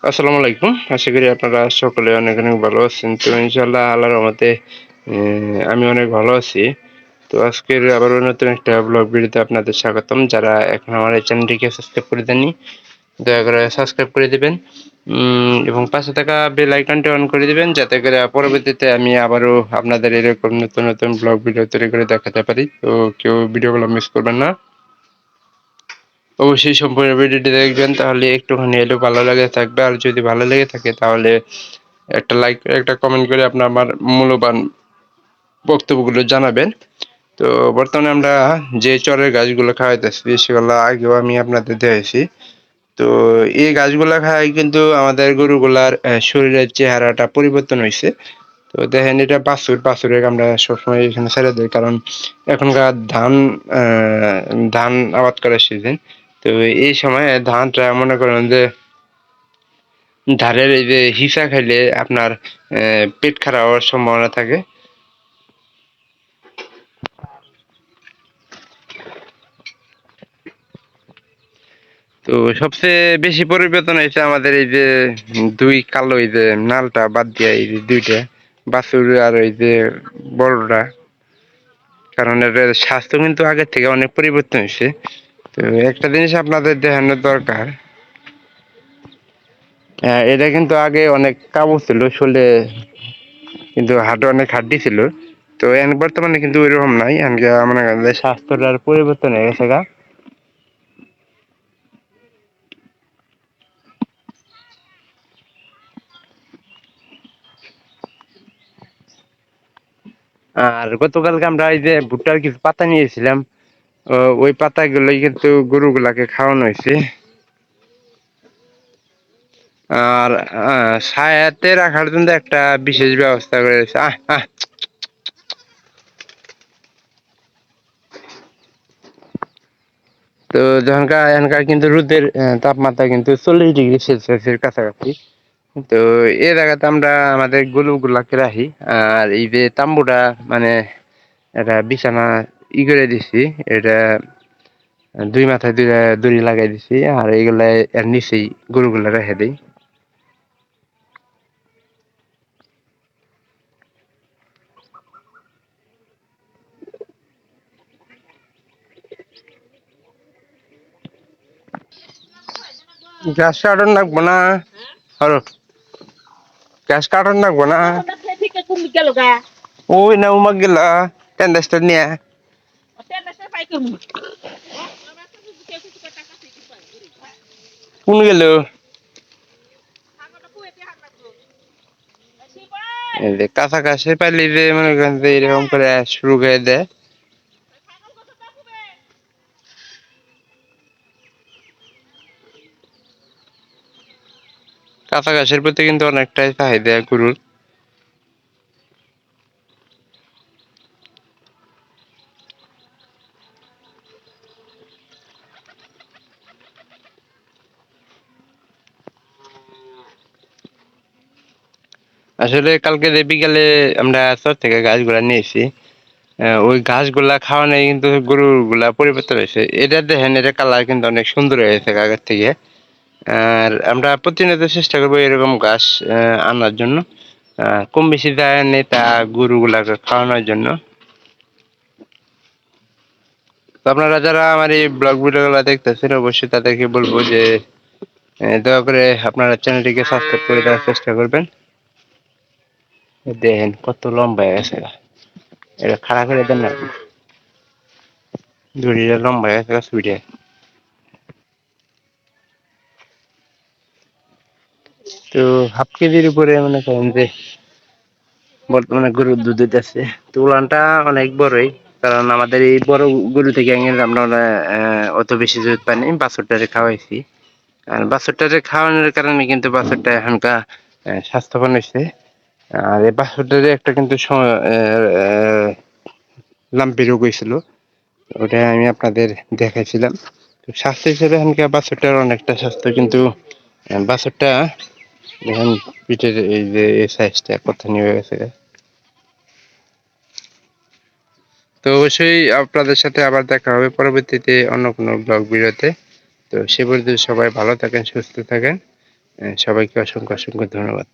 আসসালামু আলাইকুম। আশা করি আপনারা সকলে অনেক, অনেক ভালো আছেন। তো ইনশাআল্লাহ আল্লাহর রহমতে আমি অনেক ভালো আছি। তো আজকের আবারও নতুন একটা ব্লগ ভিডিওতে আপনাদের স্বাগতম। যারা এখন আমার এই চ্যানেলটিকে সাবস্ক্রাইব করে দেননি, দয়া করে সাবস্ক্রাইব করে দিবেন। এবং পাশে থাকা বেল আইকনটি অন করে দিবেন, যাতে করে পরবর্তীতে আমি আবারও আপনাদের এরকম নতুন, নতুন ব্লগ ভিডিও তৈরি করে দেখাতে পারি। তো কেউ ভিডিওগুলো মিস করবেন না। অবশ্যই সম্পূর্ণ ভিডিওটি দেখবেন, তাহলে একটুখানি হলেও ভালো লাগে থাকবে। আর যদি ভালো লেগে থাকে তাহলে একটা লাইক, একটা কমেন্ট করে আপনার আমার মূল্যবান বক্তব্যগুলো জানাবেন। তো বর্তমানে আমরা যে চরের গাছগুলো খাওয়াইতেছি সেগুলো আগেও আমি আপনাদের দেখেছি। তো এই গাছগুলা খাই কিন্তু আমাদের গরুগুলার শরীরের চেহারাটা পরিবর্তন হয়েছে। তো দেখেন, এটা বাছুরের আমরা সবসময় এখানে ছেড়ে দিই, কারণ এখনকার ধান আবাদ করার সিজন। তো এই সময় ধানটা মনে করেন যে ধানের এই যে হিসা খাইলে আপনার পেট খারাপ হওয়ার সম্ভাবনা থাকে। তো সবচেয়ে বেশি পরিবর্তন হয়েছে আমাদের এই যে দুই কালো এই যে নালটা বাদ দিয়া এই যে দুইটা বাছুর আর এই যে বড়টা, কারণ এর স্বাস্থ্য কিন্তু আগের থেকে অনেক পরিবর্তন হয়েছে। তো একটা জিনিস আপনাদের দেখানোর দরকার, এটা কিন্তু আগে অনেক কাবু ছিল শরীরে, কিন্তু হাটে অনেক হাড্ডি ছিল। তো এখন বর্তমানে কিন্তু ওইরকম নাই, এখন মনে করেন যে স্বাস্থ্যটার পরিবর্তন হয়ে গেছে গা। আর গতকালকে আমরা এই যে ভুট্টার কিছু পাতা নিয়েছিলাম, ওই পাতাগুলোই কিন্তু গরুগুলাকে খাওয়ানো হয়েছে। আর ছায়াতে রাখার জন্য একটা বিশেষ ব্যবস্থা করে রয়েছে। আহ আহ তো এখানকার কিন্তু রোদের তাপমাত্রা কিন্তু 40 ডিগ্রি সেলসিয়াসের কাছাকাছি। তো এই জায়গাতে আমরা আমাদের গরুগুলাকে রাখি। আর এই যে তাম্বুটা, মানে এটা বিছানা করে দিছি, এটা দুই মাথায় দুইটা দড়ি লাগাই দিছি, আর এইগুলা এর নিচেই গরুগুলা রেখে দিই। গ্যাস কার্টন লাগবো না? আরো গ্যাস কার্টন লাগবো না? ওই না উমাক গেলা টেন্ডাস্টার নিয়ে কোন গেল? এই যে কাছাকাছি পাইলে যে মনে করেন যে এরকম করে শুরু করে দেয়। কাছাকাছির প্রতি কিন্তু অনেকটাই চাহিদা গরুর। আসলে কালকে যে বিকালে আমরা চর থেকে গাছগুলা নিয়েছি, ওই ঘাসগুলা খাওয়ানো কিন্তু গরুগুলা পরিবর্তন হয়েছে। এটা দেখেন, এটা কালার কিন্তু অনেক সুন্দর হয়েছে আগের থেকে। আর আমরা প্রতিনিয়ত চেষ্টা করবো এরকম ঘাস আনার জন্য, কম বেশি দেয় নেই তা গরুগুলাকে খাওয়ানোর জন্য। তো আপনারা যারা আমার এই ব্লগ ভিডিওগুলো দেখতেছেন, অবশ্যই তাদেরকে বলবো যে দয়া করে আপনারা চ্যানেলটিকে সাবস্ক্রাইব করে দেওয়ার চেষ্টা করবেন। দেখেন কত লম্বা হয়ে গেছে, এটা খাড়া করে দেন না, দড়িটা লম্বা হয়ে গেছে সুইটে। তো হাফ কেজির উপরে মনে করেন যে বর্তমানে গরুর দুধ দিতেছে। তো উলানটা অনেক বড়ই, কারণ আমাদের এই বড় গরু থেকে আমরা অত বেশি দুধ পাইনি, বাছুরটারে খাওয়াইছি। আর বাছুরটারে খাওয়ানোর কারণে কিন্তু বাছুরটা এখনকার স্বাস্থ্যবান হয়েছে। আর এই বাছুরটারে একটা কিন্তু লাম্পি রোগ হয়েছিল, ওটা আমি আপনাদের দেখাইছিলাম। তো স্বাস্থ্য হিসেবে এখনকার বাছুরটার অনেকটা স্বাস্থ্য, কিন্তু বাছুরটা দেখেন পিঠের এই যে এই সাইজটা কত নিয়ে হয়ে গেছে। তো অবশ্যই আপনাদের সাথে আবার দেখা হবে পরবর্তীতে অন্য কোনো ব্লগ ভিডিওতে। তো সে পর্যন্ত সবাই ভালো থাকেন, সুস্থ থাকেন। সবাইকে অসংখ্য অসংখ্য ধন্যবাদ।